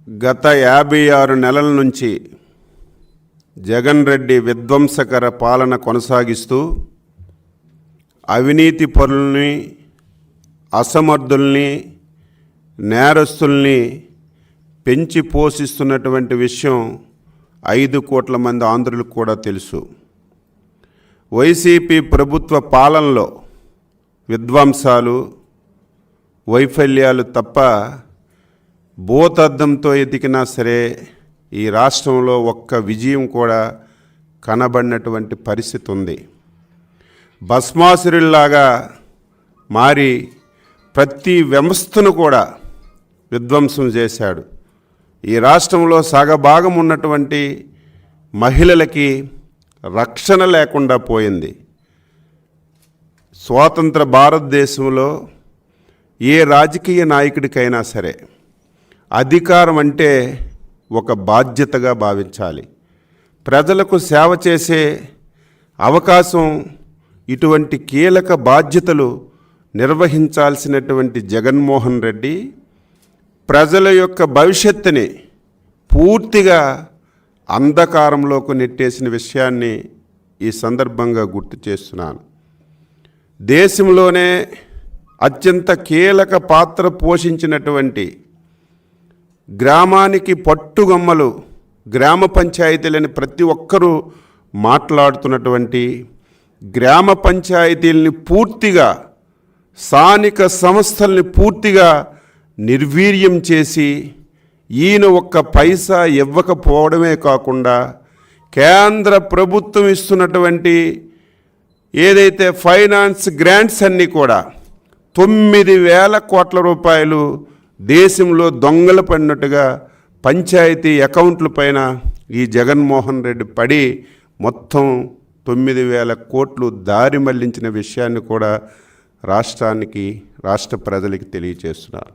గత 56 నెలల నుంచి జగన్ రెడ్డి విధ్వంసకర పాలన కొనసాగిస్తూ అవినీతి పరుల్ని, అసమర్థుల్ని, నేరస్తుల్ని పెంచి పోషిస్తున్నటువంటి విషయం 5 కోట్ల మంది ఆంధ్రులకు కూడా తెలుసు. వైసీపీ ప్రభుత్వ పాలనలో విధ్వంసాలు, వైఫల్యాలు తప్ప భూతద్దంతో ఎతికినా సరే ఈ రాష్ట్రంలో ఒక్క విజయం కూడా కనబడినటువంటి పరిస్థితి ఉంది. భస్మాసురుల్లాగా మారి ప్రతి వ్యవస్థను కూడా విధ్వంసం చేశాడు. ఈ రాష్ట్రంలో సగభాగం ఉన్నటువంటి మహిళలకి రక్షణ లేకుండా పోయింది. స్వాతంత్ర భారతదేశంలో ఏ రాజకీయ నాయకుడికైనా సరే అధికారం అంటే ఒక బాధ్యతగా భావించాలి. ప్రజలకు సేవ చేసే అవకాశం, ఇటువంటి కీలక బాధ్యతలు నిర్వహించాల్సినటువంటి జగన్మోహన్ రెడ్డి ప్రజల యొక్క భవిష్యత్తుని పూర్తిగా అంధకారంలోకి నెట్టేసిన విషయాన్ని ఈ సందర్భంగా గుర్తు చేస్తున్నాను. దేశంలోనే అత్యంత కీలక పాత్ర పోషించినటువంటి గ్రామానికి పట్టుగమ్మలు, గ్రామ పంచాయతీలని ప్రతి ఒక్కరూ మాట్లాడుతున్నటువంటి గ్రామ పంచాయతీలని పూర్తిగా, స్థానిక సంస్థల్ని పూర్తిగా నిర్వీర్యం చేసి ఈయన ఒక్క పైసా ఇవ్వకపోవడమే కాకుండా కేంద్ర ప్రభుత్వం ఇస్తున్నటువంటి ఏదైతే ఫైనాన్స్ గ్రాంట్స్ అన్నీ కూడా 9,000 కోట్ల రూపాయలు దేశంలో దొంగలు పడినట్టుగా పంచాయతీ అకౌంట్ల పైన ఈ జగన్మోహన్ రెడ్డి పడి మొత్తం 9,000 కోట్లు దారి మళ్లించిన విషయాన్ని కూడా రాష్ట్ర ప్రజలకి తెలియజేస్తున్నారు.